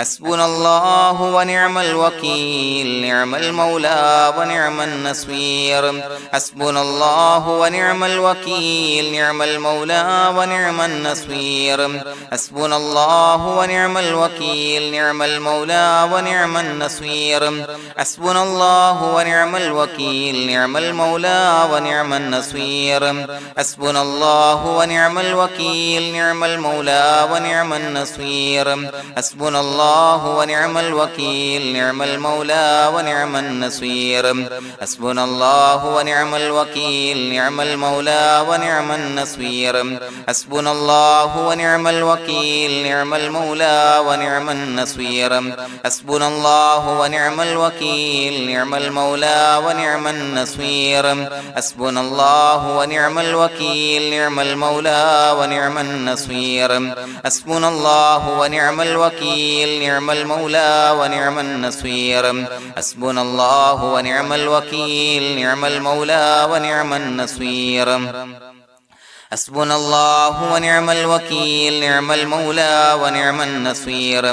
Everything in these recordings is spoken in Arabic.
حسبنا الله ونعم الوكيل نعم المولى ونعم النصير حسبنا الله ونعم الوكيل نعم المولى ونعم النصير حسبنا الله ونعم الوكيل نعم المولى ونعم النصير حسبنا الله ونعم الوكيل نعم المولى ونعم النصير حسبنا الله ونعم الوكيل نعم المولى ونعم النصير حسبنا الله ونعم الوكيل نعم المولى ونعم النصير حسبنا الله ونعم الوكيل نعم المولى ونعم النصير حسبنا الله ونعم الوكيل نعم المولى ونعم النصير حسبنا الله ونعم الوكيل نعم المولى ونعم النصير حسبنا الله ونعم الوكيل نعم المولى ونعم النصير حسبنا الله ونعم الوكيل نعم المولى ونعم النصير حسبنا الله ونعم الوكيل نعم المولى ونعم النصير حسبنا الله ونعم الوكيل نعم المولى ونعم النصير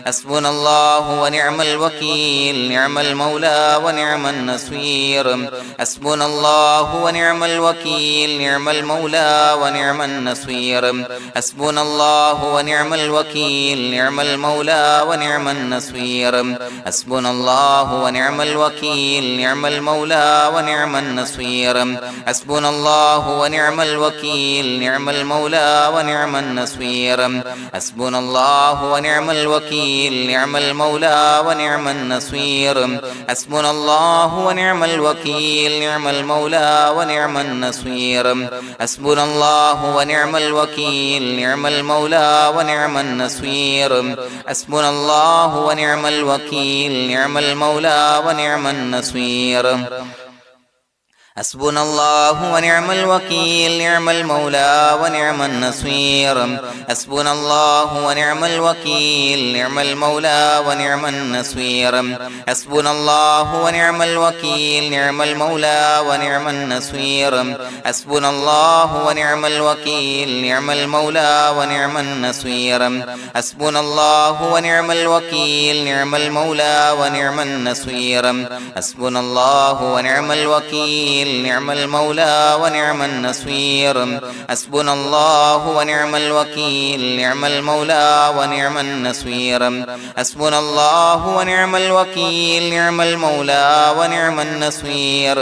حسبنا الله ونعم الوكيل نعم المولى ونعم النصير حسبنا الله ونعم الوكيل نعم المولى ونعم النصير حسبنا الله ونعم الوكيل نعم المولى ونعم النصير حسبنا الله ونعم الوكيل نعم المولى ونعم النصير حسبنا الله ونعم الوكيل نعم المولى ونعم النصير حسبنا الله ونعم الوكيل نعم المولى ونعم النصير حسبنا الله ونعم الوكيل نعم المولى ونعم النصير حسبنا الله ونعم الوكيل نعم المولى ونعم النصير حسبنا الله ونعم الوكيل نعم المولى ونعم النصير حسبنا الله ونعم الوكيل نعم المولى ونعم النصير حسبنا الله ونعم الوكيل نعم المولى ونعم النصير حسبنا الله ونعم الوكيل نعم المولى ونعم النصير حسبنا الله ونعم الوكيل نعم المولى ونعم النصير حسبنا الله ونعم الوكيل نعم المولى ونعم النصير حسبنا الله ونعم الوكيل نعم المولى ونعم النصير حسبنا الله ونعم الوكيل نعم المولى ونعم النصير حسبنا الله ونعم الوكيل نعم المولى ونعم النصير حسبنا الله ونعم الوكيل نعم المولى ونعم النصير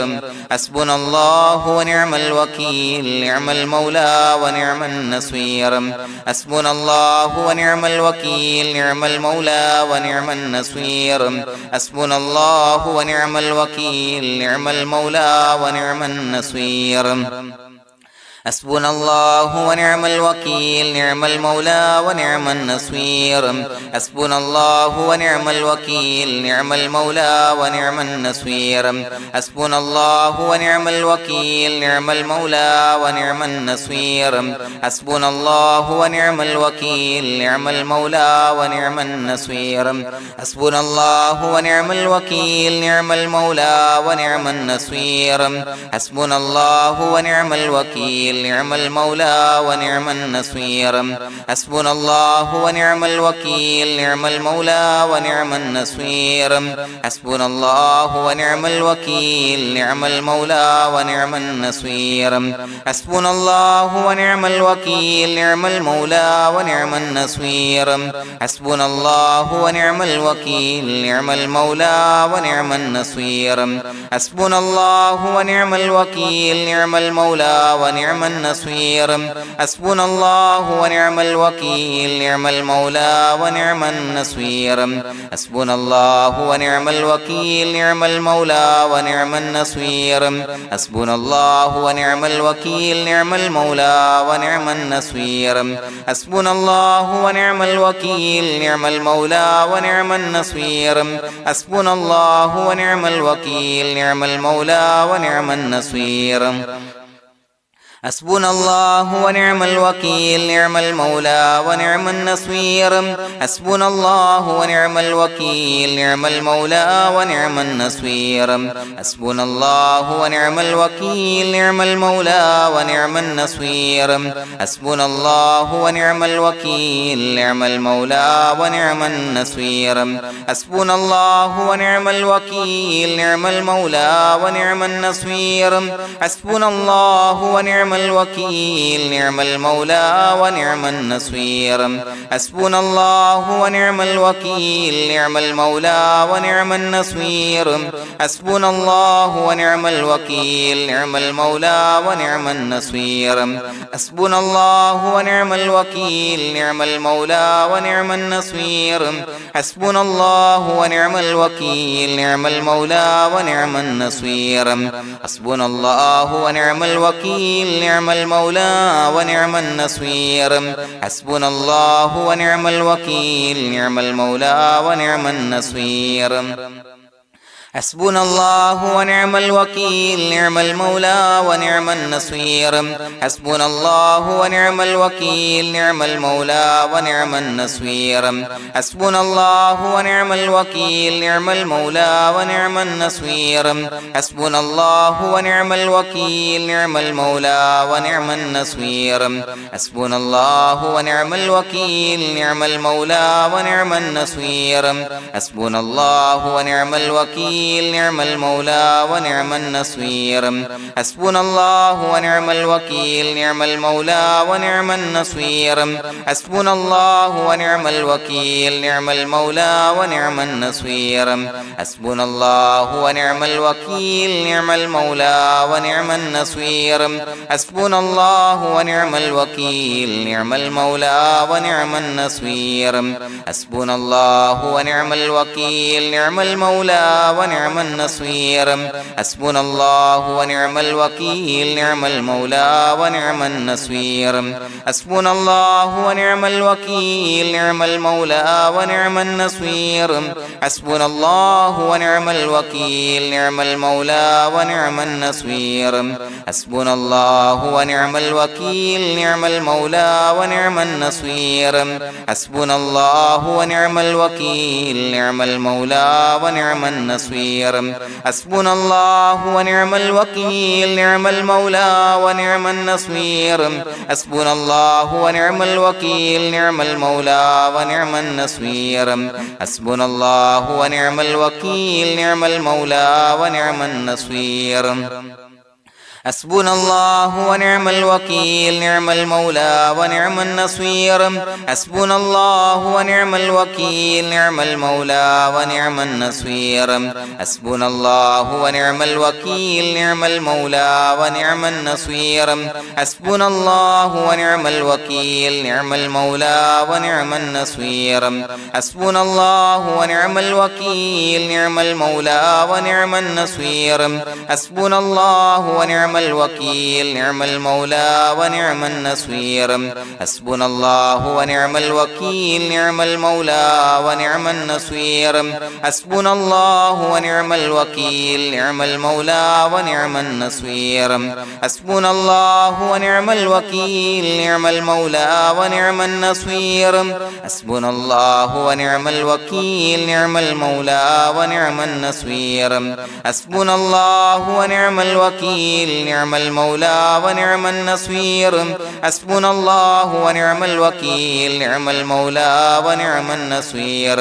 حسبنا الله ونعم الوكيل نعم المولى ونعم النصير حسبنا الله ونعم الوكيل نعم المولى ونعم النصير حسبنا الله ونعم الوكيل نعم المولى ونعم النصير حسبنا الله ونعم الوكيل نعم المولى ونعم النصير حسبنا الله ونعم الوكيل نعم المولى ونعم النصير حسبنا الله ونعم الوكيل نعم المولى ونعم النصير حسبنا الله ونعم الوكيل نعم المولى ونعم النصير حسبنا الله ونعم الوكيل نعم المولى ونعم النصير حسبنا الله ونعم الوكيل نعم المولى ونعم النصير حسبنا الله ونعم الوكيل نعم المولى ونعم النصير حسبنا الله ونعم الوكيل نعم المولى ونعم النصير حسبنا الله ونعم الوكيل نعم المولى ونعم النصير حسبنا الله ونعم الوكيل نعم المولى ونعم النصير حسبنا الله ونعم الوكيل نعم المولى ونعم النصير حسبنا الله ونعم الوكيل نعم المولى ونعم النصير حسبنا الله ونعم الوكيل نعم المولى ونعم النصير حسبنا الله ونعم الوكيل نعم المولى ونعم النصير حسبنا الله ونعم الوكيل نعم المولى ونعم النصير حسبنا الله ونعم الوكيل نعم المولى ونعم النصير حسبنا الله ونعم الوكيل نعم المولى ونعم النصير حسبنا الله ونعم الوكيل نعم المولى ونعم النصير حسبنا الله ونعم الوكيل نعم المولى ونعم النصير حسبنا الله ونعم الوكيل نعم المولى ونعم النصير حسبنا الله ونعم الوكيل نعم المولى ونعم النصير حسبنا الله ونعم الوكيل نعم المولى ونعم النصير حسبنا الله ونعم الوكيل نعم المولى ونعم النصير حسبنا الله ونعم الوكيل نعم المولى ونعم النصير حسبنا الله ونعم الوكيل نعم المولى ونعم النصير حسبنا الله ونعم الوكيل نعم المولى ونعم النصير حسبنا الله ونعم الوكيل نعم المولى ونعم النصير حسبنا الله ونعم الوكيل نعم المولى ونعم النصير حسبنا الله ونعم الوكيل نعم المولى ونعم النصير حسبنا الله ونعم الوكيل نعم المولى ونعم النصير حسبنا الله ونعم الوكيل نعم المولى ونعم النصير حسبنا الله ونعم الوكيل نعم المولى ونعم النصير حسبنا الله ونعم الوكيل نعم المولى ونعم النصير حسبنا الله ونعم الوكيل نعم المولى ونعم النصير حسبنا الله ونعم الوكيل نعم المولى ونعم النصير حسبنا الله ونعم الوكيل نعم المولى ونعم النصير حسبنا الله ونعم الوكيل نعم المولى ونعم النصير حسبنا الله ونعم الوكيل نعم المولى ونعم النصير حسبنا الله ونعم الوكيل نعم المولى ونعم النصير حسبنا الله ونعم الوكيل نعم المولى ونعم النصير حسبنا الله ونعم الوكيل نعم المولى ونعم النصير حسبنا الله ونعم الوكيل نعم المولى ونعم النصير حسبنا الله ونعم الوكيل نعم المولى ونعم النصير حسبنا الله ونعم الوكيل نعم المولى ونعم النصير حسبنا الله ونعم الوكيل نعم المولى ونعم النصير حسبنا الله ونعم الوكيل نعم المولى ونعم النصير حسبنا الله ونعم الوكيل نعم المولى ونعم النصير حسبنا الله ونعم الوكيل نعم المولى ونعم النصير حسبنا الله ونعم الوكيل نعم المولى ونعم النصير حسبنا الله ونعم الوكيل نعم المولى ونعم النصير حسبنا الله ونعم الوكيل نعم المولى ونعم النصير حسبنا الله ونعم الوكيل نعم المولى ونعم النصير حسبنا الله ونعم الوكيل نعم المولى ونعم النصير حسبنا الله ونعم الوكيل نعم المولى ونعم النصير حسبنا الله ونعم الوكيل نعم المولى ونعم النصير حسبنا الله ونعم الوكيل نعم المولى ونعم النصير حسبنا الله ونعم الوكيل نعم المولى ونعم النصير حسبنا الله ونعم الوكيل نعم المولى ونعم النصير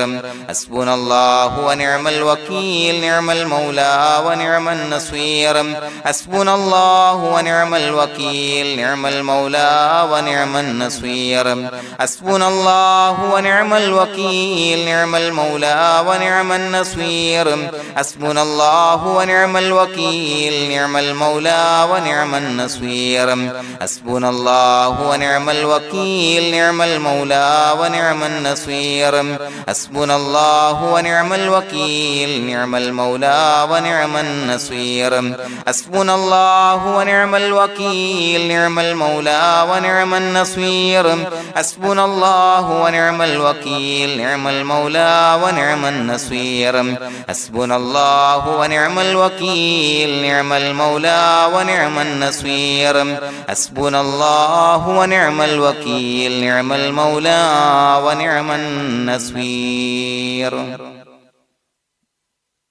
حسبنا الله ونعم الوكيل نعم المولى ونعم النصير حسبنا الله ونعم الوكيل نعم المولى ونعم النصير حسبنا الله ونعم الوكيل نعم المولى ونعم النصير حسبنا الله ونعم الوكيل نعم المولى ونعم النصير حسبنا الله ونعم الوكيل نعم المولى ونعم النصير حسبنا الله ونعم الوكيل نعم المولى ونعم النصير حسبنا الله ونعم الوكيل نعم المولى ونعم النصير حسبنا الله ونعم الوكيل نعم المولى ونعم النصير حسبنا الله ونعم الوكيل نعم المولى ونعم النصير حسبنا الله ونعم الوكيل نعم المولى ونعم النصير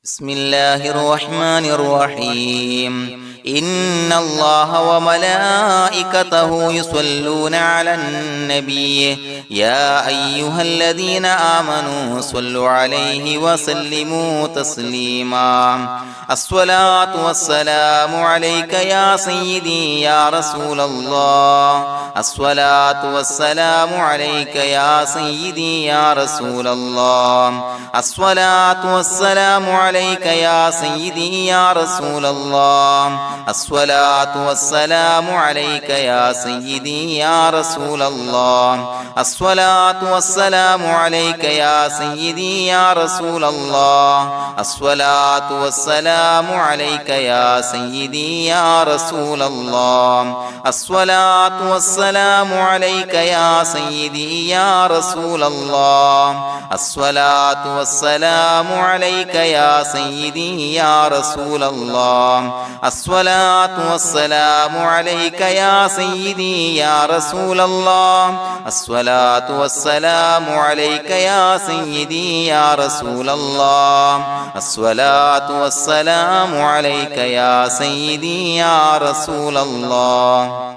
بسم الله الرحمن الرحيم إن الله وملائكته يصلون على النبي يا أيها الذين آمنوا صلوا عليه وسلموا تسليما الصلاة والسلام عليك يا سيدي يا رسول الله الصلاة والسلام عليك يا سيدي يا رسول الله الصلاة والسلام عليك يا سيدي يا رسول الله الصلاة والسلام عليك يا سيدي يا رسول الله الصلاة والسلام عليك يا سيدي يا رسول الله الصلاة والسلام عليك يا سيدي يا رسول الله الصلاة والسلام عليك يا سيدي يا رسول الله الصلاة والسلام عليك يا سيدي يا رسول الله الصلاة والسلام عليك يا سيدي يا رسول الله الصلاة والسلام عليك يا سيدي يا رسول الله الصلاة والسلام عليك يا سيدي يا رسول الله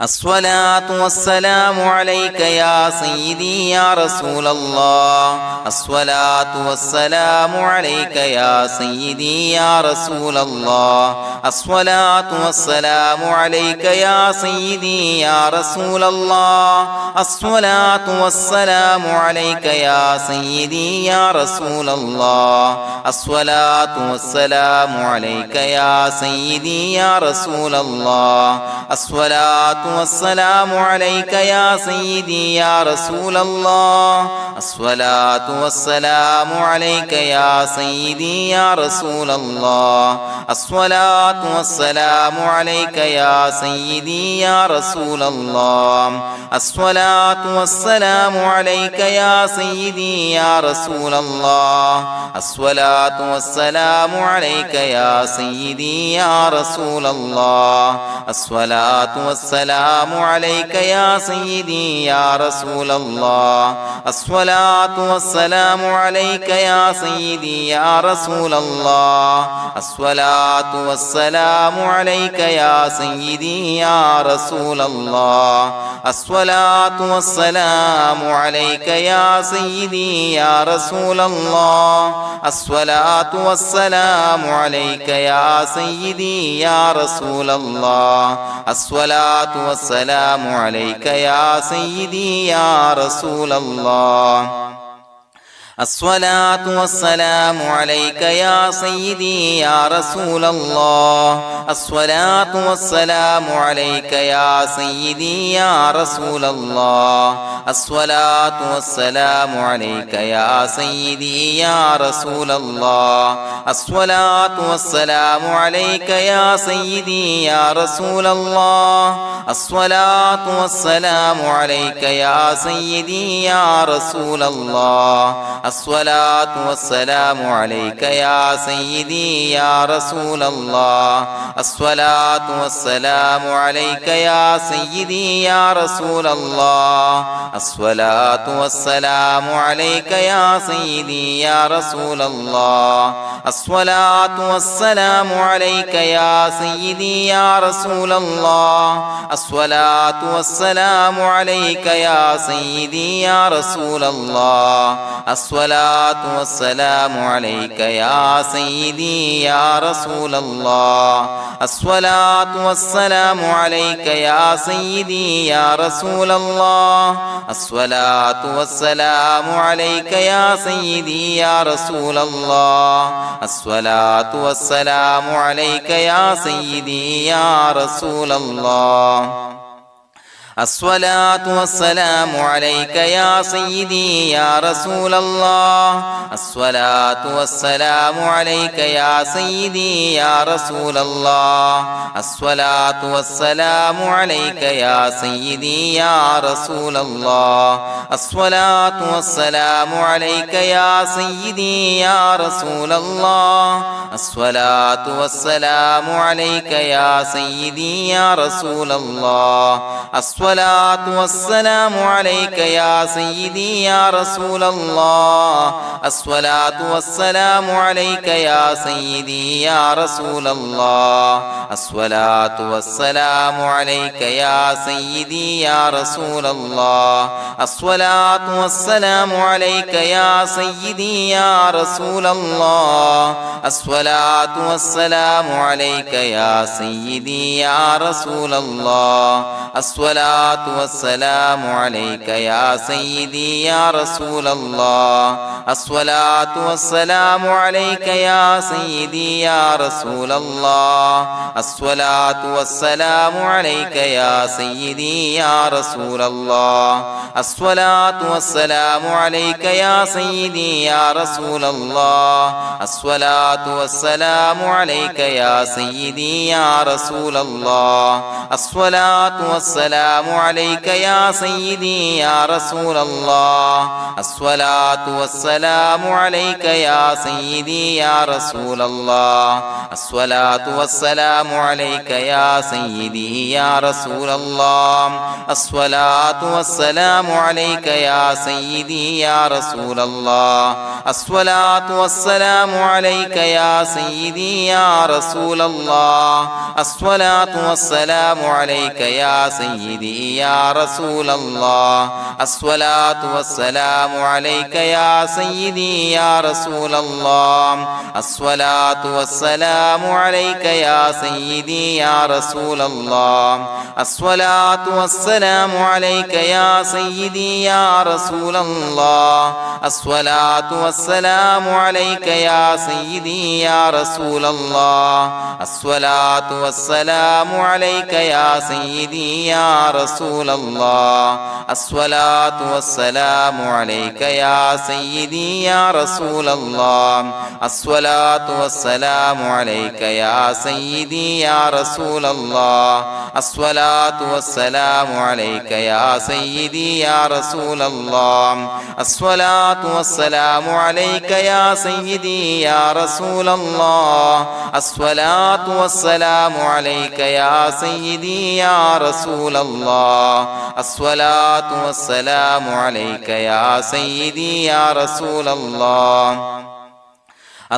الصلاة والسلام عليك يا سيدي يا رسول الله الصلاة والسلام عليك يا سيدي يا رسول الله الصلاة والسلام عليك يا سيدي يا رسول الله الصلاة والسلام عليك يا سيدي يا رسول الله الصلاة والسلام عليك يا سيدي يا رسول الله الصلاة والسلام عليك يا سيدي يا رسول الله الصلاة والسلام عليك يا سيدي يا رسول الله الصلاة والسلام عليك يا سيدي يا رسول الله الصلاة والسلام عليك يا سيدي يا رسول الله الصلاة والسلام عليك يا سيدي يا رسول الله الصلاة والسلام عليك يا سيدي يا رسول الله الصلاة والسلام عليك يا سيدي يا رسول الله الصلاة والسلام عليك يا سيدي يا رسول الله الصلاة والسلام عليك يا سيدي يا رسول الله الصلاة والسلام عليك يا سيدي يا رسول الله الصلاة والسلام عليك يا سيدي يا رسول الله الصلاة والسلام عليك يا سيدي يا رسول الله الصلاة والسلام عليك يا سيدي يا رسول الله الصلاة والسلام عليك يا سيدي يا رسول الله الصلاة والسلام عليك يا سيدي يا رسول الله الصلاة والسلام عليك يا سيدي يا رسول الله الصلاة والسلام عليك يا سيدي يا رسول الله الصلاة والسلام عليك يا سيدي يا رسول الله الصلاة والسلام عليك يا سيدي يا رسول الله الصلاة والسلام عليك يا سيدي يا رسول الله الصلاة والسلام عليك يا سيدي يا رسول الله الصلاة والسلام عليك يا سيدي يا رسول الله الصلاة والسلام عليك يا سيدي يا رسول الله الصلاة والسلام عليك يا سيدي يا رسول الله الصلاة والسلام عليك يا سيدي يا رسول الله الصلاة والسلام عليك يا سيدي يا رسول الله الصلاة والسلام عليك يا سيدي يا رسول الله الصلاة والسلام عليك يا سيدي يا رسول الله الصلاة والسلام عليك يا سيدي يا رسول الله الصلاة والسلام عليك يا سيدي يا رسول الله الصلاة والسلام عليك يا سيدي يا رسول الله الصلاة والسلام عليك يا سيدي يا رسول الله الصلاة والسلام عليك يا سيدي يا رسول الله الصلاة والسلام عليك يا سيدي يا رسول الله الصلاة والسلام عليك يا سيدي يا رسول الله الصلاة والسلام عليك يا سيدي يا رسول الله الصلاة والسلام عليك يا سيدي يا رسول الله الصلاة والسلام عليك يا سيدي يا رسول الله الصلاة والسلام عليك يا سيدي يا رسول الله الصلاة والسلام عليك يا سيدي يا رسول الله الصلاة والسلام عليك يا سيدي يا رسول الله الصلاة والسلام عليك يا سيدي يا رسول الله الصلاة والسلام عليك يا سيدي يا رسول الله الصلاة والسلام عليك يا سيدي يا رسول الله الصلاة والسلام عليك يا سيدي يا رسول الله الصلاة والسلام عليك يا سيدي يا رسول الله الصلاة والسلام عليك يا سيدي يا رسول الله الصلاة والسلام عليك يا سيدي يا رسول الله الصلاة والسلام عليك يا سيدي يا رسول الله الصلاة والسلام عليك يا سيدي يا رسول الله الصلاة والسلام عليك يا سيدي يا رسول الله الصلاة والسلام عليك يا سيدي يا رسول الله الصلاة والسلام عليك يا سيدي يا رسول الله الصلاة والسلام عليك يا سيدي يا رسول الله الصلاة والسلام عليك يا سيدي يا رسول الله الصلاة والسلام عليك يا سيدي يا رسول الله الصلاة والسلام عليك يا سيدي يا رسول الله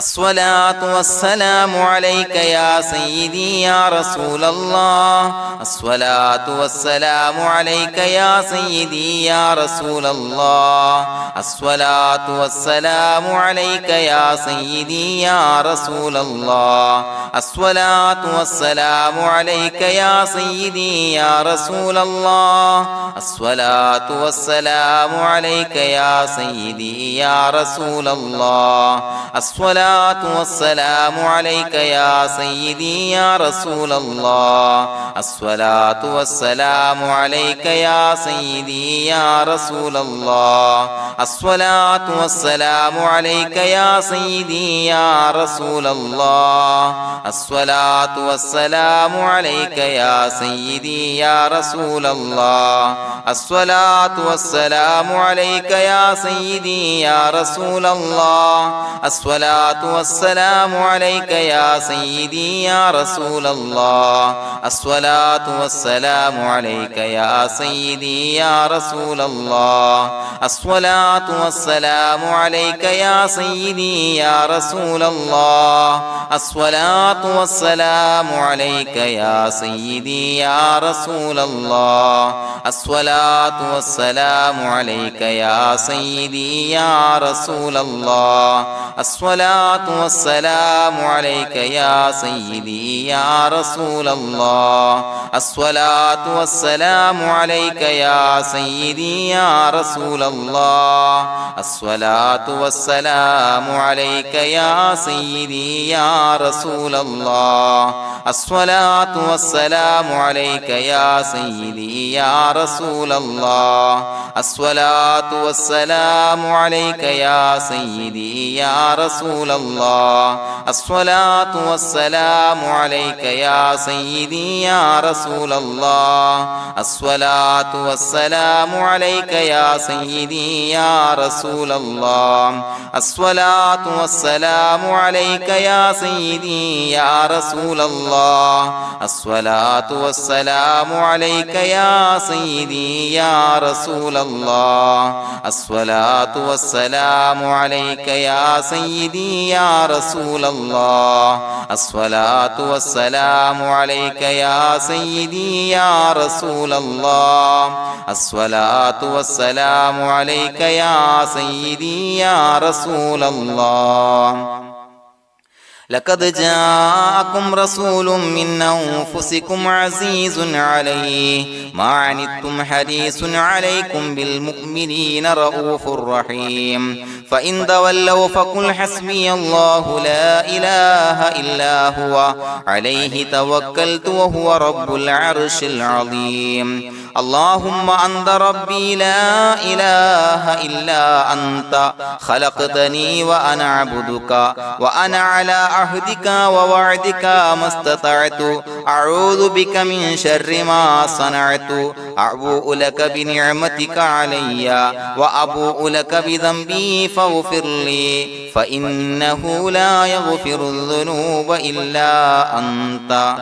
الصلاة والسلام عليك يا سيدي يا رسول الله الصلاة والسلام عليك يا سيدي يا رسول الله الصلاة والسلام عليك يا سيدي يا رسول الله الصلاة والسلام عليك يا سيدي يا رسول الله الصلاة والسلام عليك يا سيدي يا رسول الله الصلاة والسلام عليك يا سيدي يا رسول الله الصلاة والسلام عليك يا سيدي يا رسول الله الصلاة والسلام عليك يا سيدي يا رسول الله الصلاة والسلام عليك يا سيدي يا رسول الله الصلاة والسلام عليك يا سيدي يا رسول الله الصلاة والسلام عليك يا سيدي يا رسول الله الصلاة والسلام عليك يا سيدي يا رسول الله الصلاة والسلام عليك يا سيدي يا رسول الله الصلاة والسلام عليك يا سيدي يا رسول الله الصلاة والسلام عليك يا سيدي يا رسول الله الصلاة الصلاة والسلام عليك يا سيدي يا رسول الله الصلاة والسلام عليك يا سيدي يا رسول الله الصلاة والسلام عليك يا سيدي يا رسول الله الصلاة والسلام عليك يا سيدي يا رسول الله الصلاة والسلام عليك يا سيدي يا رسول الله الصلاة والسلام عليك يا سيدي يا رسول الله الصلاة والسلام عليك يا سيدي يا رسول الله الصلاة والسلام عليك يا سيدي يا رسول الله الصلاة والسلام عليك يا سيدي يا رسول الله الصلاة والسلام عليك يا سيدي يا رسول الله الصلاة والسلام عليك يا سيدي يا رسول الله الصلاة والسلام عليك يا سيدي يا رسول الله لقد جاءكم رسول من أنفسكم عزيز عليه ما عنتم حريص عليكم بالمؤمنين رؤوف رحيم فإن تولوا فقل حسبي الله لا إله إلا هو عليه توكلت وهو رب العرش العظيم اللهم أنت ربي لا إله إلا أنت خلقتني وأنا عبدك وأنا على عهدك ووعدك ما استطعت أعوذ بك من شر ما صنعت أبوء لك بنعمتك علي وأبوء لك بذنبي فاغفر لي فإنه لا يغفر الذنوب إلا أنت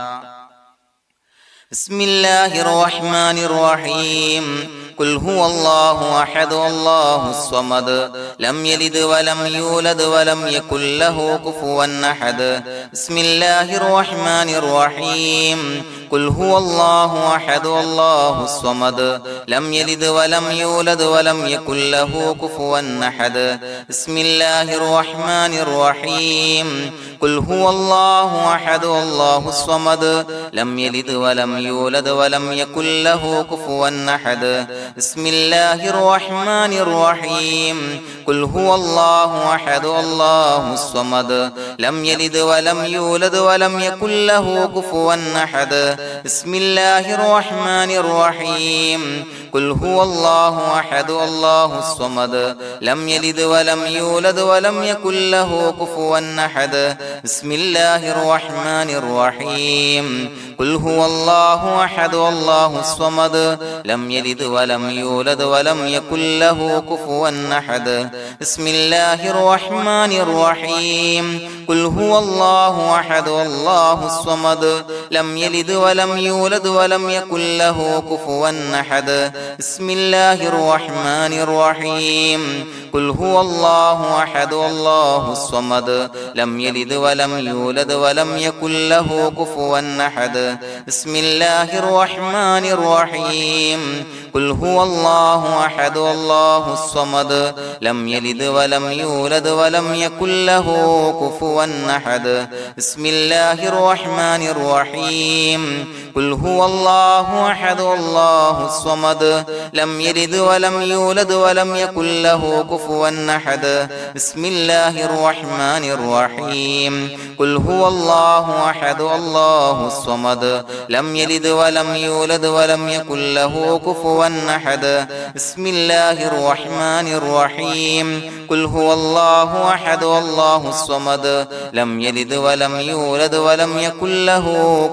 بسم الله الرحمن الرحيم قل هو الله أحد الله الصمد لم يلد ولم يولد ولم يكن له كفوا أحد بسم الله الرحمن الرحيم قل هو الله أحد الله الصمد لم يلد ولم يولد ولم يكن له كفوا أحد بسم الله الرحمن الرحيم قل هو الله أحد الله الصمد لم يلد ولم يولد ولم يكن له كفوا أحد بسم الله الرحمن الرحيم قل هو الله أحد الله الصمد لم يلد ولم يولد ولم يكن له كفوا أحد بسم الله الرحمن الرحيم قل هو الله أحد الله الصمد لم يلد ولم يولد ولم يكن له كفوا أحد بسم الله الرحمن الرحيم قل هو الله أحد الله الصمد لم يلد ولم يولد ولم يكن له كفوا أحد بسم الله الرحمن الرحيم قل هو الله أحد الله الصمد لم يلد ولم يولد ولم يكن له كفوا أحد بسم الله الرحمن الرحيم قل هو الله أحد الله الصمد لم يلد ولم يولد ولم يكن له كفوا أحد بسم الله الرحمن الرحيم قل هو الله أحد الله الصمد لم يلد ولم يولد ولم يكن له كفوا أحد بسم الله الرحمن الرحيم قل هو الله أحد الله الصمد لم يلد ولم يولد ولم يكن له كفوا أحد بسم الله الرحمن الرحيم قل هو الله أحد الله الصمد لم يلد ولم يولد ولم يكن له كفوا أحد بسم الله الرحمن الرحيم قل هو الله أحد الله الصمد لم يلد ولم يولد ولم يكن له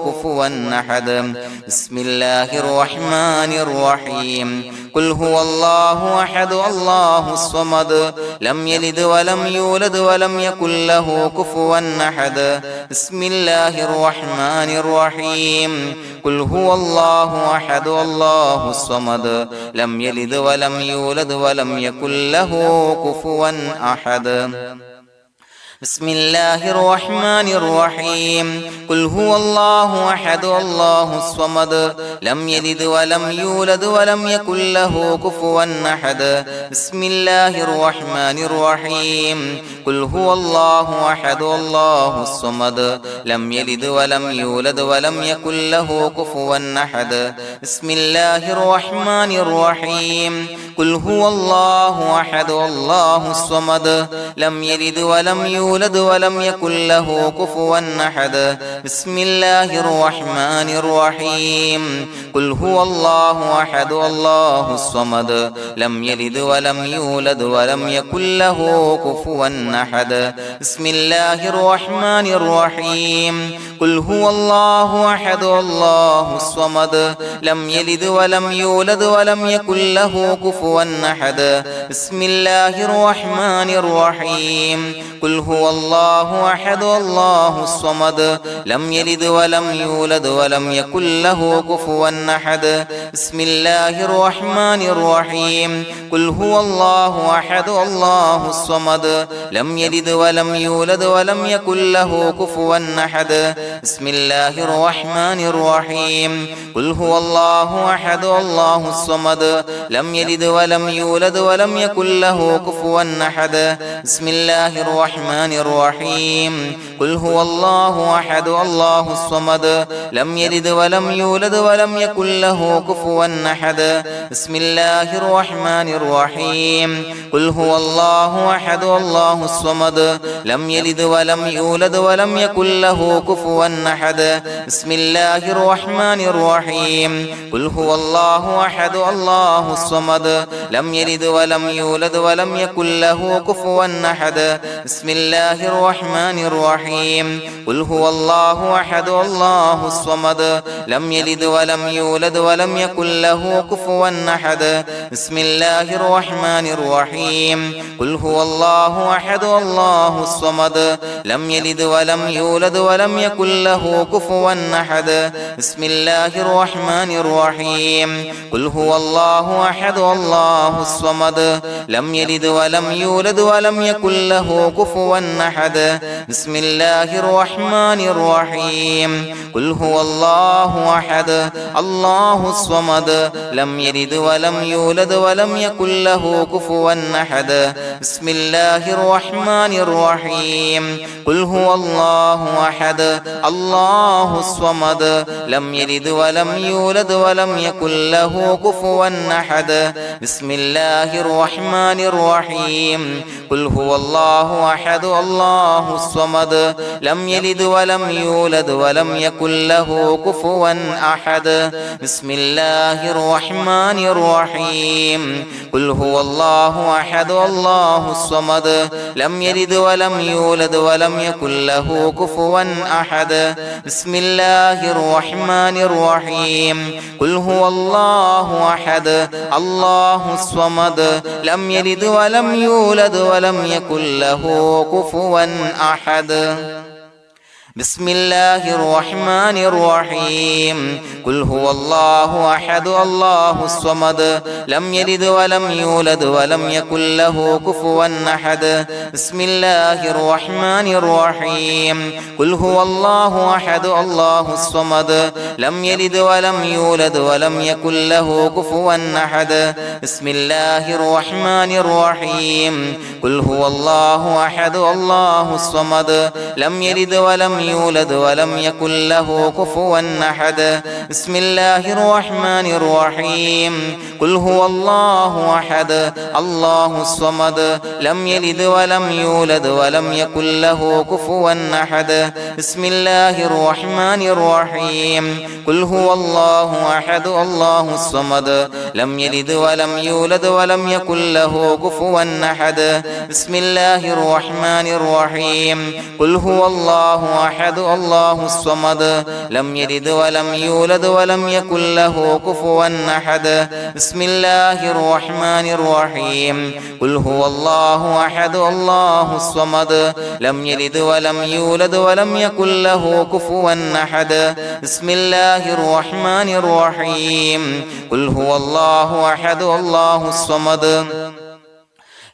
كفوا أحد بسم الله الرحمن الرحيم قل هو الله أحد الله الصمد لم يلد ولم يولد ولم يكن له كفوا أحد بسم الله الرحمن الرحيم قل هو الله أحد الله الصمد لم يلد ولم يولد ولم يكن له كفوا أحد بسم الله الرحمن الرحيم قل هو الله أحد الله الصمد لم يلد ولم يولد ولم يكن له كفوا أحد بسم الله الرحمن الرحيم قل هو الله أحد الله الصمد لم يلد ولم يولد ولم يكن له كفوا أحد بسم الله الرحمن الرحيم قل هو الله أحد الله الصمد لم يلد ولم يولد ولم يكن له كفوا أحد بسم الله الرحمن الرحيم قل هو الله أحد الله الصمد لم يلد ولم يولد ولم يكن له كفوا أحد بسم الله الرحمن الرحيم قل هو الله أحد الله الصمد لم يلد ولم يولد ولم يكن له كفوا أحد بسم الله الرحمن الرحيم قل هو الله أحد الله الصمد لم يلد ولم يولد ولم يكن له كفوا أحد بسم الله الرحمن الرحيم قل هو الله أحد الله الصمد لم يلد ولم يولد ولم يكن له كفوا أحد بسم الله الرحمن الرحيم قل هو الله أحد الله الصمد لم يلد ولم يولد ولم يكن له كفوا أحد بسم الله الرحمن الرحيم قل هو الله أحد الله الصمد لم يلد ولم يولد ولم يكن له كفوا أحد بسم الله الرحمن الرحيم قل هو الله أحد الله الصمد لم يلد ولم يولد ولم يكن له كفوا أحد بسم الله الرحمن الرحيم قل هو الله أحد الله الصمد لم يلد ولم يولد ولم يكن له كفوا أحد بسم الله الرحمن الرحيم قل هو الله أحد الله الصمد لم يلد ولم يولد ولم يكن له كفوا أحد بسم الله الرحمن الرحيم قل هو الله أحد الله الصمد لم يلد ولم يولد ولم يكن له كفوا أحد بسم الله الرحمن الرحيم قل هو الله أحد الله الصمد لم يلد ولم يولد ولم يكن له كفوا أحد بسم الله الرحمن الرحيم قل هو الله أحد الله الصمد لم يلد ولم يولد ولم يكن له كفوا أحد بسم الله الرحمن الرحيم قل هو الله أحد الله الصمد لم يلد ولم يولد ولم يكن له كفوا أحد بسم الله الرحمن الرحيم قل هو الله أحد الله الصمد لم يلد ولم يولد ولم يكن له كفوا أحد بسم الله الرحمن الرحيم قل هو الله أحد الله الصمد لم يلد ولم يولد ولم يكن له كفوا أحد بسم الله الرحمن الرحيم قل هو الله أحد الله الصمد لم يلد ولم يولد ولم يكن له كفوا أحد بسم الله الرحمن الرحيم قل هو الله أحد الله الصمد لم يلد ولم يولد ولم يكن له كفوا أحد بسم الله الرحمن الرحيم قل هو الله أحد الله الصمد لم يلد ولم يولد ولم يكن له كفوا أحد بسم الله الرحمن الرحيم قل هو الله أحد الله الصمد لم يلد ولم يولد ولم يكن له كفوا أحد بسم الله الرحمن الرحيم قل هو الله أحد الله الصمد لم يلد ولم يولد ولم يكن له كفوا أحد بسم الله الرحمن الرحيم قل هو الله أحد الله الصمد لم يلد ولم يولد ولم يكن له كفوا أحد بسم الله الرحمن الرحيم قل هو الله أحد الله الصمد لم يلد ولم يولد ولم يكن له كفوا أحد بسم الله الرحمن الرحيم قل هو الله أحد الله الصمد لم يلد ولم يولد ولم يكن له كفوا أحد بسم الله الرحمن الرحيم قل هو الله أحد الله الصمد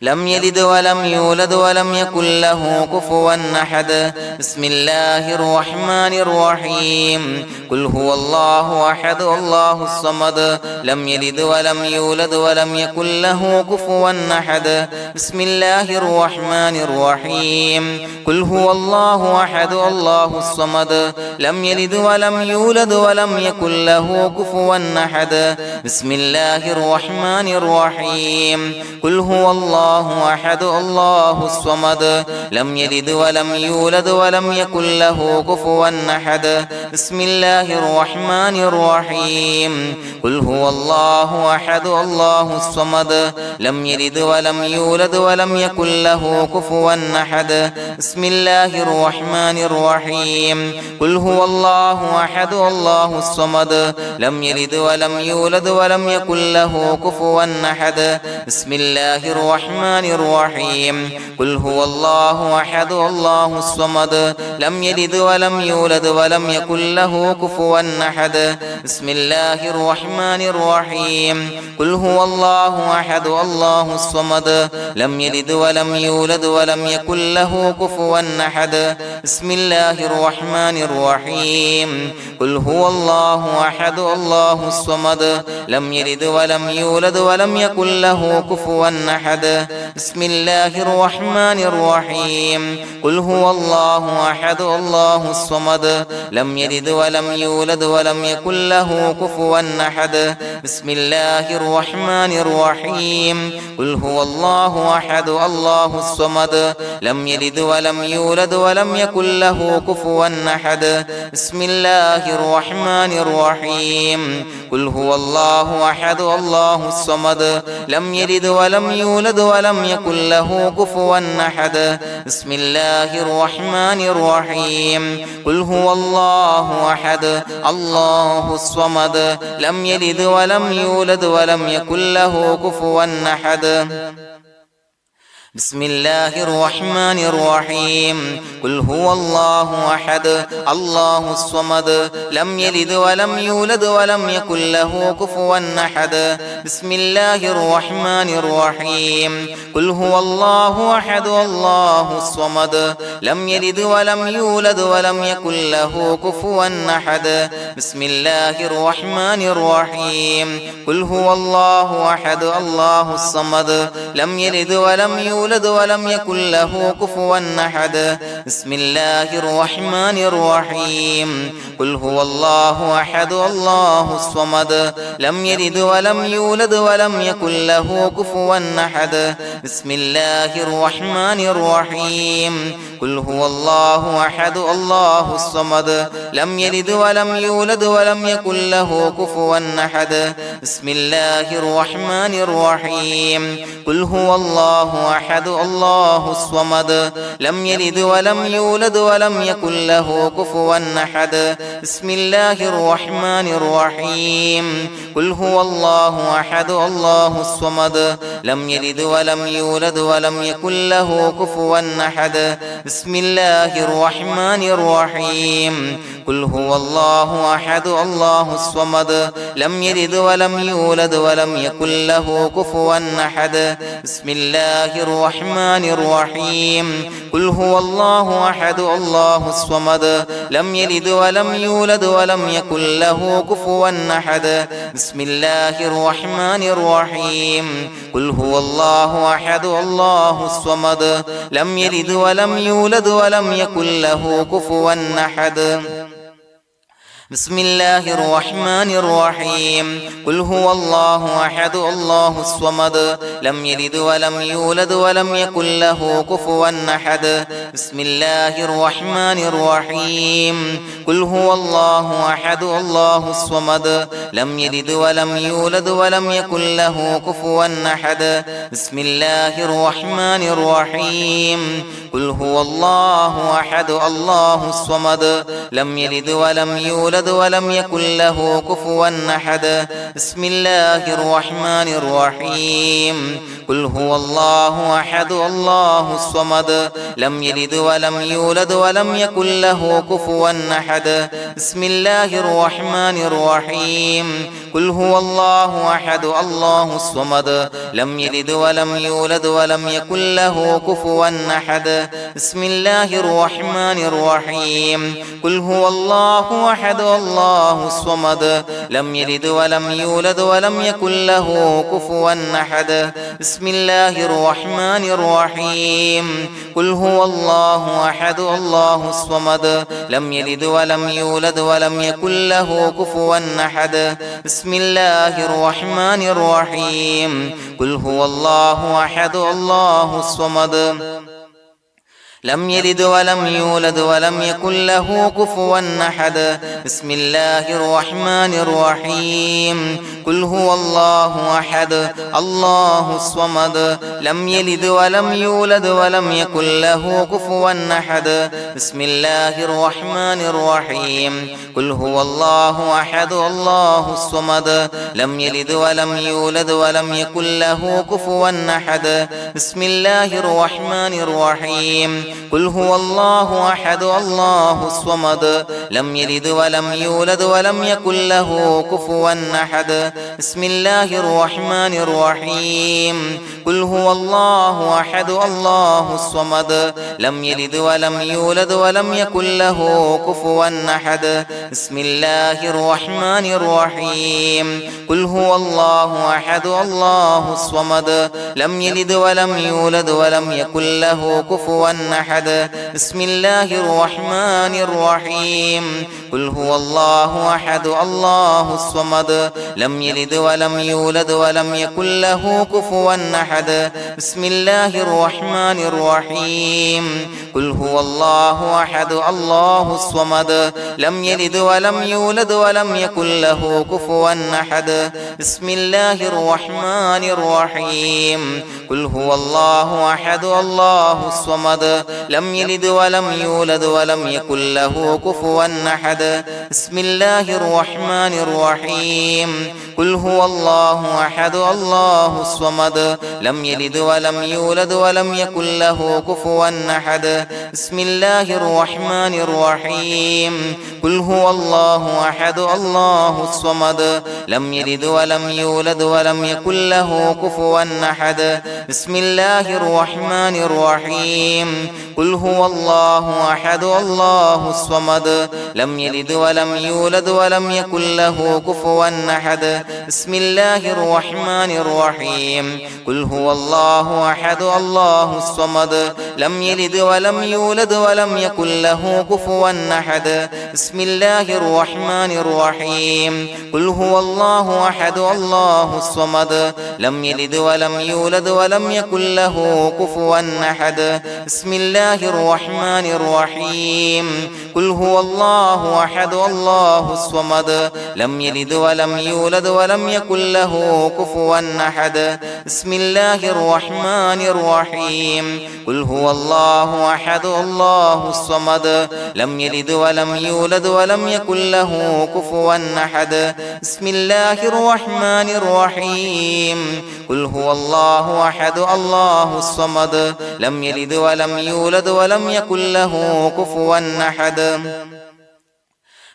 لم يلد ولم يولد ولم يكن له كفوا أحد بسم الله الرحمن الرحيم قل هو الله أحد الله الصمد لم يلد ولم يولد ولم يكن له كفوا أحد بسم الله الرحمن الرحيم قل هو الله أحد الله الصمد لم يلد ولم يولد ولم يكن له كفوا أحد بسم الله الرحمن الرحيم قل هو الله أحد الله الصمد لم يلد ولم يولد ولم يكن له كفوا أحد بسم الله الرحمن الرحيم قل هو الله أحد الله الصمد لم يلد ولم يولد ولم يكن له كفوا أحد بسم الله الرحمن الرحيم قل هو الله أحد الله الصمد لم يلد ولم يولد ولم يكن له كفوا أحد بسم الله الرحمن الرحيم قل هو الله أحد الله الصمد لم يلد ولم يولد ولم يكن له كفوا أحد بسم الله الرحمن الرحيم قل هو الله أحد الله الصمد لم يلد ولم يولد ولم يكن له كفوا أحد بسم الله الرحمن الرحيم قل هو الله أحد الله الصمد لم يلد ولم يولد ولم يكن له كفوا أحد بسم الله الرحمن الرحيم قل هو الله أحد الله الصمد لم يلد ولم يولد ولم يكن له كفوا أحد بسم الله الرحمن الرحيم قل هو الله أحد الله الصمد لم يلد ولم يولد ولم يكن له كفوا أحد بسم الله الرحمن الرحيم قل هو الله أحد الله الصمد لم يلد ولم يولد ولم يكن له كفوا أحد بسم الله الرحمن الرحيم قل هو الله أحد الله الصمد لم يلد ولم يولد ولم يكن له كفوا أحد بسم الله الرحمن الرحيم قل هو الله أحد الله الصمد لم يلد ولم يولد ولم يكن له كفوا أحد بسم الله الرحمن الرحيم قل هو الله أحد الله الصمد لم يلد ولم يولد ولم يكن له كفوا أحد بسم الله الرحمن الرحيم قل هو الله أحد الله الصمد لم يلد ولم يولد ولم يكن له كفوا أحد بسم الله الرحمن الرحيم قل هو الله أحد الله الصمد لم يلد ولم يولد ولم يكن له كفوا أحد بسم الله الرحمن الرحيم قل هو الله أحد الله الصمد لم يلد ولم يولد ولم يكن له كفوا أحد بسم الله الرحمن الرحيم قل هو الله أحد الله الصمد لم يلد ولم يولد ولم يكن له كفوا أحد بسم الله الرحمن الرحيم قل هو الله أحد الله الصمد لم يلد ولم يولد ولم يكن له كفوا أحد بسم الله الرحمن الرحيم قل هو الله أحد الله الصمد لم يلد ولم يولد ولم يكن له كفوا أحد بسم الله الرحمن الرحيم قل هو الله أحد الله الصمد لم يلد ولم يولد ولم يكن له كفوا أحد بسم الله الرحمن الرحيم قل هو الله أحد الله الصمد لم يلد ولم يولد ولم يكن له كفوا أحد بسم الله الرحمن الرحيم قل هو الله أحد الله الصمد لم يلد ولم يولد ولم يكن له كفوا أحد بسم الله الرحمن الرحيم قل هو الله أحد الله الصمد لم يلد ولم يولد ولم يكن له كفوا أحد بسم الله الرحمن الرحيم قل هو الله أحد الله الصمد لم يلد ولم يولد يولد ولم يكن له كفوا أحد بسم الله الرحمن الرحيم قل هو الله أحد الله الصمد لم يلد ولم يولد ولم يكن له كفوا أحد بسم الله الرحمن الرحيم قل هو الله أحد الله الصمد لم يلد ولم يولد ولم يكن له كفوا أحد بسم الله الرحمن الرحيم قل هو الله أحد الله الصمد لم يلد ولم يولد ولم يكن له كفوا أحد بسم الله الرحمن الرحيم قل هو الله أحد الله الصمد لم يلد ولم يولد ولم يكن له كفوا أحد بسم الله الرحمن الرحيم قل هو الله أحد الله الصمد لم يلد ولم يولد ولم يكن له كفوا أحد بسم الله الرحمن الرحيم قل هو الله أحد الله الصمد لم يلد ولم يولد ولم يكن له كفوا أحد بسم الله الرحمن الرحيم قل هو الله أحد الله الصمد لم يلد ولم يولد ولم يكن له كفوا أحد بسم الله الرحمن الرحيم قل هو الله أحد الله الصمد لم يلد ولم يولد ولم يكن له كفوا أحد بسم الله الرحمن الرحيم قل هو الله أحد الله الصمد لم يلد ولم يولد ولم يكن له كفوا أحد بسم الله الرحمن الرحيم قل هو الله أحد الله الصمد لم يلد ولم يولد ولم يكن له كفوا أحد بسم الله الرحمن الرحيم قل هو الله أحد الله الصمد لم يلد ولم يولد ولم يكن له كفوا أحد بسم الله الرحمن الرحيم قل هو الله أحد الله الصمد لم يلد ولم يولد ولم يكن له كفوا أحد بسم الله الرحمن الرحيم قل هو الله أحد الله الصمد لم يلد ولم يولد ولم يكن له كفوا أحد بسم الله الرحمن الرحيم قل هو الله أحد الله الصمد لم يلد ولم يولد ولم يكن له كفوا أحد بسم الله الرحمن الرحيم قل هو الله أحد الله الصمد لم يلد ولم يولد ولم يكن له كفوا أحد بسم الله الرحمن الرحيم قل هو الله أحد الله الصمد لم يلد ولم يولد ولم يكن له كفوا أحد بسم الله الرحمن الرحيم قل هو الله أحد الله الصمد لم يلد ولم يولد ولم يكن له كفوا أحد بسم الله الرحمن الرحيم قل هو الله أحد الله الصمد لم يلد ولم يولد ولم يكن له كفوا أحد بسم الله الرحمن الرحيم قل هو الله أحد الله الصمد لم يلد ولم يولد ولم يكن له كفوا أحد بسم الله الرحمن الرحيم قل هو الله أحد الله الصمد لم يلد ولم يولد ولم يكن له كفوا أحد بسم الله الرحمن الرحيم قل هو الله أحد الله الصمد لم يلد ولم يولد ولم يكن له كفوا أحد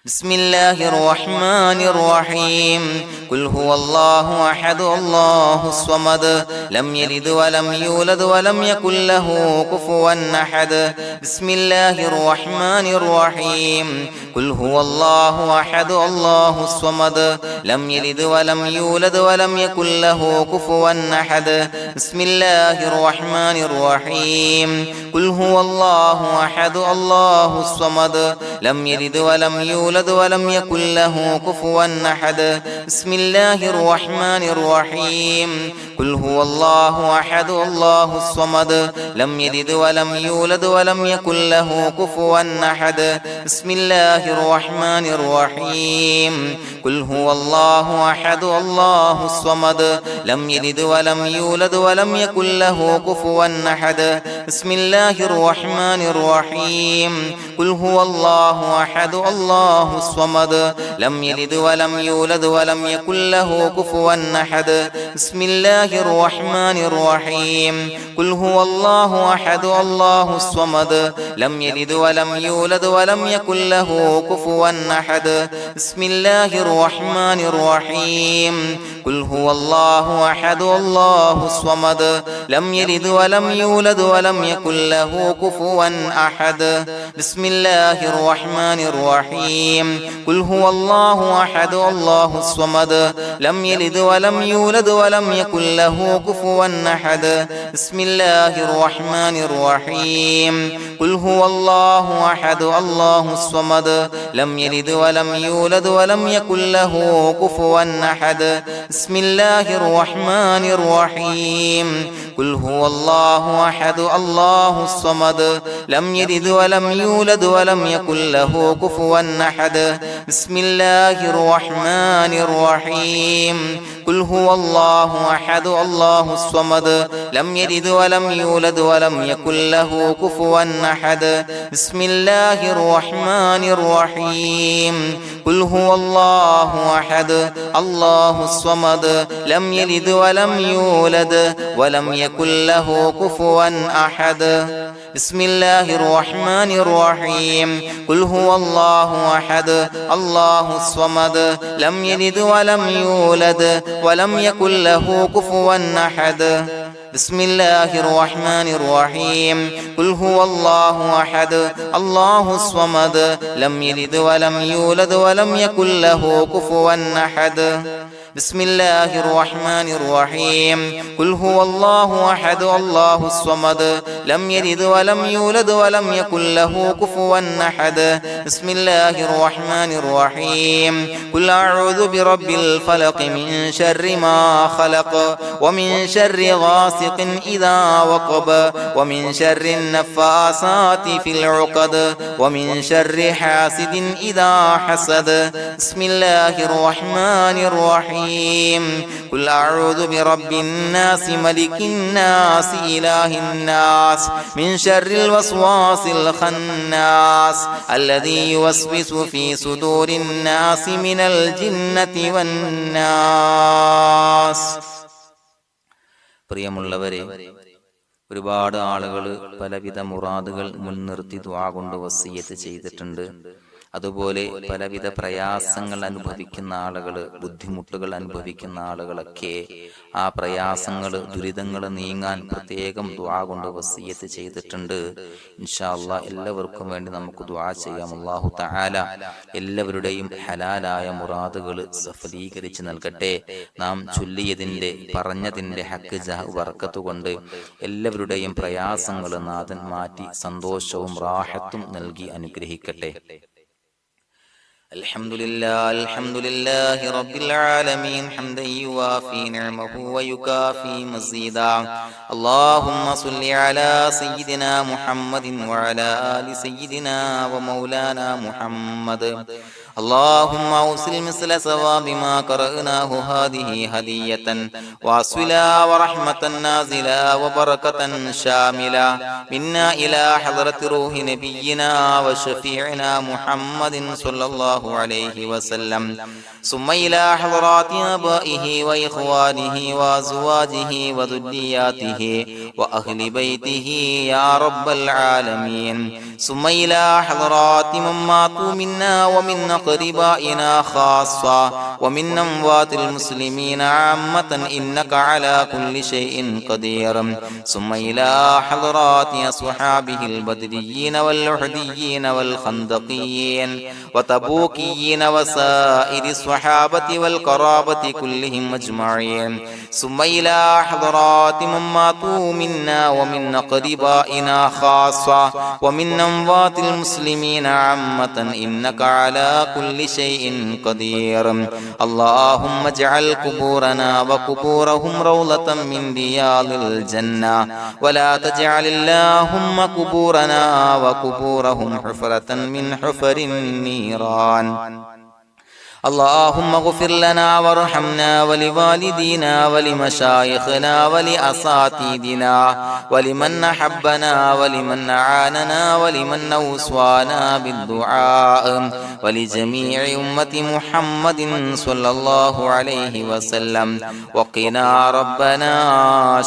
بسم الله الرحمن الرحيم قل هو الله أحد الله الصمد لم يلد ولم يولد ولم يكن له كفوا أحد بسم الله الرحمن الرحيم قل هو الله أحد الله الصمد لم يلد ولم يولد ولم يكن له كفوا أحد بسم الله الرحمن الرحيم قل هو الله أحد الله الصمد لم يلد ولم يولد ولم يكن له كفوا أحد بسم الله الرحمن الرحيم قل هو الله أحد الله الصمد لم يلد ولم يولد ولم يكن له كفوا أحد بسم الله الرحمن الرحيم قل هو الله أحد الله الصمد لم يلد ولم يولد ولم يكن له كفوا أحد بسم الله الرحمن الرحيم قل هو الله الله أحد الله الصمد لم يلد ولم يولد ولم يكن له كفوا أحد بسم الله الرحمن الرحيم قل هو الله أحد الله الصمد لم يلد ولم يولد ولم يكن له كفوا أحد بسم الله الرحمن الرحيم قل هو الله أحد الله الصمد لم يلد ولم يولد ولم يكن له كفوا أحد بسم الله الرحمن الرحيم قل هو الله أحد الله الصمد لم يلد ولم يولد ولم يكن له كفوا أحد بسم الله الرحمن الرحيم قل هو الله أحد الله الصمد لم يلد ولم يولد ولم يكن له كفوا أحد بسم الله الرحمن الرحيم قل هو الله أحد الله الصمد لم يلد ولم يولد ولم يكن له كفوا أحد بسم الله الرحمن الرحيم قل هو الله أحد الله الصمد لم يلد ولم يولد ولم يكن له كفوا أحد بسم الله الرحمن الرحيم قل هو الله أحد الله الصمد لم يلد ولم يولد ولم يكن له كفوا أحد بسم الله الرحمن الرحيم قل هو الله أحد الله الصمد لم يلد ولم يولد ولم يكن له كفوا أحد بسم الله الرحمن الرحيم قل هو الله أحد الله الصمد لم يلد ولم يولد ولم يكن له كفوا أحد بسم الله الرحمن الرحيم قل هو الله أحد الله الصمد لم يلد ولم يولد ولم يكن له كفوا أحد بسم الله الرحمن الرحيم قل أعوذ برب الفلق من شر ما خلق ومن شر غاسق إذا وقب ومن شر النفاثات في العقد ومن شر حاسد إذا حسد بسم الله الرحمن الرحيم قل أعوذ برب الناس ملك الناس إله الناس من شر الوسواس الخناس الذي يوسوس في صدور الناس من الجنة والناس. പ്രിയമുള്ളവരെ, ഒരുപാട് ആളുകൾ പലവിധ മുറാദുകൾ മുൻനിർത്തി ദുആ കൊണ്ട് വസിയ്യത്ത് ചെയ്തിട്ടുണ്ട്. അതുപോലെ പലവിധ പ്രയാസങ്ങൾ അനുഭവിക്കുന്ന ആളുകൾ, ബുദ്ധിമുട്ടുകൾ അനുഭവിക്കുന്ന ആളുകളൊക്കെ ആ പ്രയാസങ്ങൾ, ദുരിതങ്ങൾ നീങ്ങാൻ പ്രത്യേകം ദുആ കൊണ്ട് വസിയ്യത്ത് ചെയ്തിട്ടുണ്ട്. ഇൻഷാ അല്ലാഹ് എല്ലാവർക്കും വേണ്ടി നമുക്ക് ദുആ ചെയ്യാം. അല്ലാഹു തആല എല്ലാവരുടെയും ഹലാലായ മുറാദുകൾ സഫലീകരിച്ച് നൽകട്ടെ. നാം ചൊല്ലിയതിന്റെ, പറഞ്ഞതിന്റെ ഹക്ക് ജാഹ് ബർക്കത്ത് കൊണ്ട് എല്ലാവരുടെയും പ്രയാസങ്ങൾ നാഥൻ മാറ്റി സന്തോഷവും റാഹത്തും നൽകി അനുഗ്രഹിക്കട്ടെ. الحمد لله رب العالمين حمدا يوافي نعمه ويكافي مزيدا. اللهم صل على سيدنا محمد وعلى آل سيدنا ومولانا محمد. اللهم أوصل مثل ثواب ما قرأناه هذه هدية واصلا ورحمة نازلا وبركة شاملة منا إلى حضرة روح نبينا وشفيعنا محمد صلى الله عليه وسلم، ثم إلى حضرات آبائه وإخوانه وأزواجه وذرياته وأهل بيته يا رب العالمين، ثم إلى حضرات من ماتوا منا ومن أقربائنا خاصة ومن أموات المسلمين عامة إنك على كل شيء قدير، ثم إلى حضرات أصحابه البدريين والأحديين والخندقيين وتبوكيين وسائر الصحابة والقرابة كلهم أجمعين، ثم إلى حضرات من ماتوا منا ومن أقربائنا خاصة ومن أموات المسلمين عامة إنك على كل شيء قدير. اللهم اجعل قبورنا وقبورهم روضة من رياض الجنة، ولا تجعل اللهم قبورنا وقبورهم حفرة من حفر النيران. اللهم اغفر لنا وارحمنا ولوالدينا ولمشايخنا ولأساتذتنا ولمن أحبنا ولمن أعاننا ولمن أوصانا بالدعاء ولجميع أمة محمد صلى الله عليه وسلم وقنا ربنا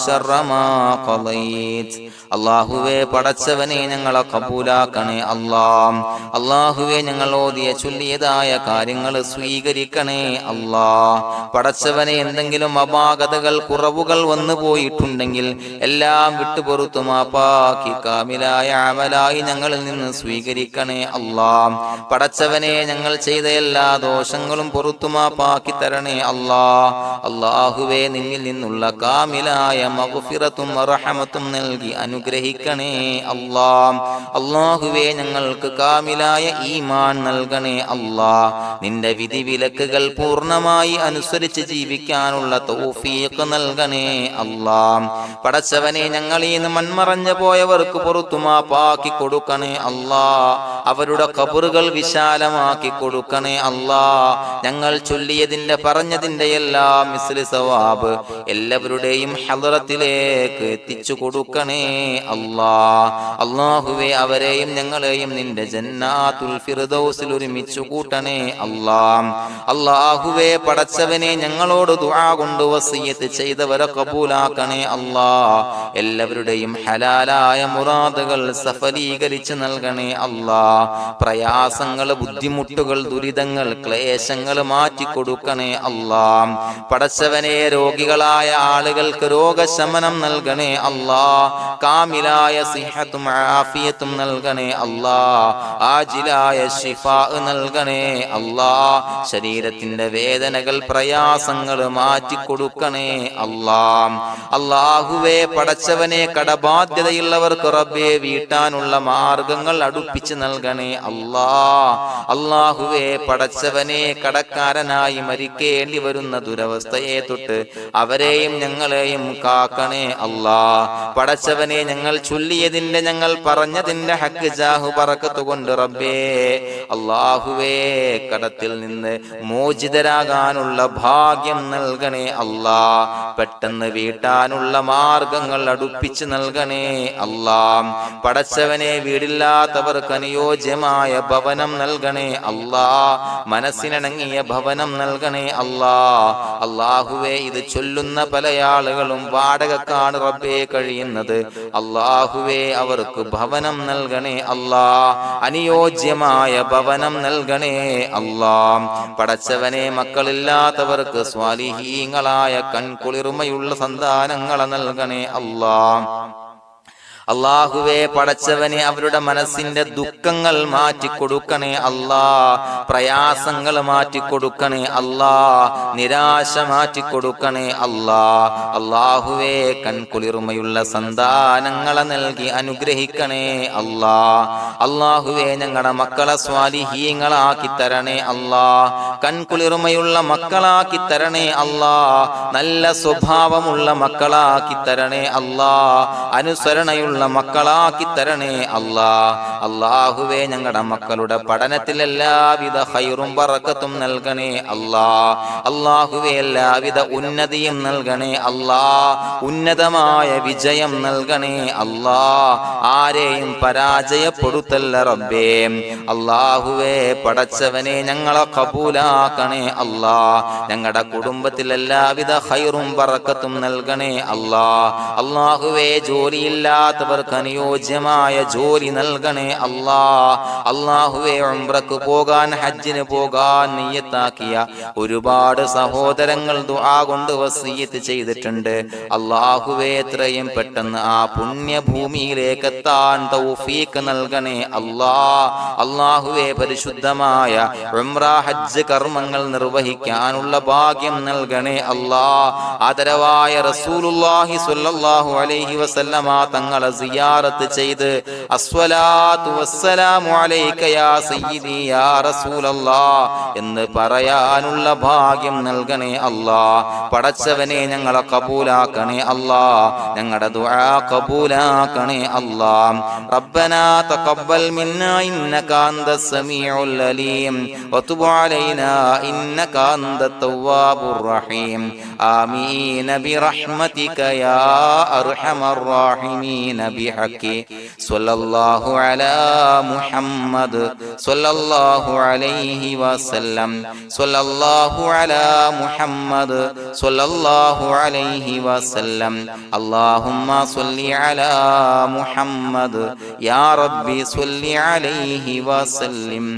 شر ما قضيت. അള്ളാഹുവേ പടച്ചവനെ ഞങ്ങളെ കബൂലാക്കണേ അല്ലാഹ്. അള്ളാഹുവേ ഞങ്ങൾ ഓതിയ ചൊല്ലിയതായ കാര്യങ്ങൾ സ്വീകരിക്കണേ അല്ലാഹ്. പടച്ചവനെ എന്തെങ്കിലും അപാകതകൾ കുറവുകൾ വന്നു പോയിട്ടുണ്ടെങ്കിൽ എല്ലാം വിട്ടുപൊറുത്തു മാപ്പാക്കി കാമിലായ അമലായി ഞങ്ങളിൽ നിന്ന് സ്വീകരിക്കണേ അല്ലാഹ്. പടച്ചവനെ ഞങ്ങൾ ചെയ്ത എല്ലാ ദോഷങ്ങളും പൊറുത്തു മാപ്പാക്കി തരണേ അല്ലാഹ്. അള്ളാഹുവേ നിന്നിൽ നിന്നുള്ള കാമിലായ മഗ്ഫിറത്തും റഹമത്തും നൽകി അനുഗ്രഹിക്കണേ അല്ലാഹ്. അല്ലാഹുവേ ഞങ്ങൾക്ക് കാമിലായ ഈമാൻ നൽകണേ അല്ലാഹ്. നിന്റെ വിധി വിലക്കുകൾ പൂർണ്ണമായി അനുസരിച്ച് ജീവിക്കാനുള്ള തൗഫീഖ് നൽകണേ അല്ലാഹ്. പടച്ചവനെ ഞങ്ങളിൽ നിന്ന് മൺമറഞ്ഞു പോയവർക്ക് പുറത്തു മാപ്പാക്കി കൊടുക്കണേ അല്ലാഹ്. അവരുടെ ഖബറുകൾ വിശാലമാക്കി കൊടുക്കണേ അല്ലാഹ്. ഞങ്ങൾ ചൊല്ലിയതിന്റെ പറഞ്ഞതിന്റെ എല്ലാം മിസ്ലി സവാബ് എല്ലാവരുടെയും ഹളറത്തിലേക്ക് എത്തിച്ചു കൊടുക്കണേ അല്ലാഹ്. അല്ലാഹുവേ അവരെയും ഞങ്ങളെയും നിന്റെ ജന്നാത്തുൽ ഫിർദൗസിൽ ഒരുമിച്ചു കൂട്ടണേ അല്ലാഹ്. അല്ലാഹുവേ പടച്ചവനെ ഞങ്ങളോട് ദുആ കൊണ്ട് വസിയത്ത് ചെയ്തവരെ കബൂലാക്കണേ അല്ലാഹ്. എല്ലാവരുടെയും ഹലാലായ മുറാദുകൾ സഫലീകരിച്ച് നൽകണേ അല്ലാഹ്. പ്രയാസങ്ങൾ, ബുദ്ധിമുട്ടുകൾ, ദുരിതങ്ങൾ, ക്ലേശങ്ങൾ മാറ്റിക്കൊടുക്കണേ അല്ലാഹ്. പടച്ചവനെ രോഗികളായ ആളുകൾക്ക് രോഗശമനം നൽകണേ അല്ലാഹ്. കാമിലായ സിഹത്തും ആഫിയത്തും നൽകണേ അല്ലാഹ്. ആജിലായ ശിഫാ നൽകണേ അല്ലാഹ്. ശരീരത്തിന്റെ വേദനകൾ, പ്രയാസങ്ങൾ മാറ്റിക്കൊടുക്കണേ അല്ലാഹ്. അല്ലാഹുവേ പടച്ചവനെ കടബാധ്യതയുള്ളവർക്ക് റബ്ബേ വീട്ടാനുള്ള മാർഗങ്ങൾ അടുപ്പിച്ച് നൽകണേ അല്ലാഹ്. അല്ലാഹുവേ പടച്ചവനെ കടക്കാരനായി മരിക്കേണ്ടി വരുന്ന ദുരവസ്ഥയെ തൊട്ട് അവരെയും ഞങ്ങളെയും കാക്കണേ അല്ലാഹ്. പടച്ചവനെ ഞങ്ങൾ ചൊല്ലിയതിന്റെ, ഞങ്ങൾ പറഞ്ഞതിന്റെ ഹക്ക് ജാഹു ബറക്കത്ത് കൊണ്ട് റബ്ബേ അല്ലാഹുവേ കടത്തിൽ നിന്ന് മോചിതരാകാനുള്ള ഭാഗ്യം നൽകണേ അല്ലാഹ്. പെട്ടെന്ന് വീട്ടാനുള്ള മാർഗങ്ങൾ അടുപ്പിച്ച് നൽകണേ അല്ലാഹ്. പടച്ചവനെ വീടില്ലാത്തവർക്ക് അനുയോജ്യമായ ഭവനം നൽകണേ അല്ലാഹ്. മനസ്സിനിണങ്ങിയ ഭവനം നൽകണേ അല്ലാഹ്. അല്ലാഹുവേ ഇത് ചൊല്ലുന്ന പല ആളുകളും വാടകക്കാണ് റബ്ബേ കഴിയുന്നത്. അല്ലാഹുവേ അവർക്ക് ഭവനം നൽകണേ അല്ലാഹ്. അനുയോജ്യമായ ഭവനം നൽകണേ അല്ലാഹ്. പടച്ചവനെ മക്കളില്ലാത്തവർക്ക് സ്വാലിഹീങ്ങളായ കൺകുളിർമയുള്ള സന്താനങ്ങളെ നൽകണേ അല്ലാഹ്. അല്ലാഹുവേ പടച്ചവനെ അവരുടെ മനസ്സിന്റെ ദുഃഖങ്ങൾ മാറ്റിക്കൊടുക്കണേ അല്ലാഹ്. പ്രയാസങ്ങൾ മാറ്റിക്കൊടുക്കണേ അല്ലാഹ്. നിരാശ മാറ്റിക്കൊടുക്കണേ അല്ലാഹ്. അല്ലാഹുവേ കൺകുളിർമയുള്ള സന്താനങ്ങളെ നൽകി അനുഗ്രഹിക്കണേ അല്ലാഹ്. അല്ലാഹുവേ ഞങ്ങളുടെ മക്കളെ സ്വാലിഹീങ്ങളാക്കി തരണേ അല്ലാഹ്. കൺകുളിർമയുള്ള മക്കളാക്കി തരണേ അല്ലാഹ്. നല്ല സ്വഭാവമുള്ള മക്കളാക്കി തരണേ അല്ലാഹ്. അനുസരണയുള്ള മക്കളാക്കി തരണേ അല്ലാഹ്. അല്ലാഹുവേ ഞങ്ങളുടെ മക്കളുടെ പഠനത്തിൽ എല്ലാവിധ ഖൈറും ബറക്കത്തും നൽകണേ അല്ലാഹ്. അല്ലാഹുവേ എല്ലാവിധ ഉന്നതിയും നൽകണേ അല്ലാഹ്. ഉന്നതമായ വിജയം നൽകണേ അല്ലാഹ്. ആരെയും പരാജയപ്പെടുത്തല്ല റബ്ബേ. അല്ലാഹുവേ പടച്ചവനെ ഞങ്ങളെ കബൂലാക്കണേ അല്ലാഹ്. ഞങ്ങളുടെ കുടുംബത്തിൽ എല്ലാവിധ ഖൈറും ബറക്കത്തും നൽകണേ അല്ലാഹ്. അല്ലാഹുവേ ജോലിയില്ലാത്ത അനുയോജ്യമായ ജോലി നൽകണേ അല്ലാഹ്. അല്ലാഹുവേ ഉംറക്ക് പോകാൻ, ഹജ്ജിന് പോകാൻ നിയ്യത്താക്കിയ ഒരുപാട് സഹോദരങ്ങൾ ദുആ കൊണ്ട് വസിയത്ത് ചെയ്തിട്ടുണ്ട്. അല്ലാഹുവേ എത്രയും പെട്ടെന്ന് ആ പുണ്യഭൂമിയിലേക്ക് എത്താൻ തൗഫീഖ് നൽകണേ അല്ലാഹ്. അല്ലാഹുവേ പരിശുദ്ധമായ ഉംറ ഹജ്ജ് കർമ്മങ്ങൾ നിർവഹിക്കാനുള്ള ഭാഗ്യം നൽകണേ അല്ലാഹ്. ആദരവായ റസൂലുള്ളാഹി സ്വല്ലല്ലാഹു അലൈഹി വസല്ലമ തങ്ങളെ സിയാറത്ത് ചെയ്ത് അസ്സലാത്തു വസ്സലാമു അലൈക യാ സയ്യിദി യാ റസൂലല്ലാഹ് എന്ന് പറയാനുള്ള ഭാഗ്യം നൽകണേ അല്ലാഹ്. പടച്ചവനെ ഞങ്ങളെ കബൂലാക്കണേ അല്ലാഹ്, ഞങ്ങളുടെ ദുആ കബൂലാക്കണേ അല്ലാഹ്. റബ്ബനാ തഖബ്ബൽ മിന്നാ ഇന്നക അന്തസ് സമീഉൽ അലീം വതുബ് അലൈനാ ഇന്നക അന്തത് തവ്വാബുർ റഹീം. ആമീൻ ബിറഹ്മതിക യാ അർഹമർ റഹീമീൻ ബിഹഖി സ്വല്ലല്ലാഹു അലാ മുഹമ്മദ് സ്വല്ലല്ലാഹു അലൈഹി വസല്ലം സ്വല്ലല്ലാഹു അലാ മുഹമ്മദ് സ്വല്ലല്ലാഹു അലൈഹി വസല്ലം. അല്ലാഹുമ്മ സ്വല്ലി അലാ മുഹമ്മദ് യാ റബ്ബി സ്വല്ലി അലൈഹി വസല്ലം.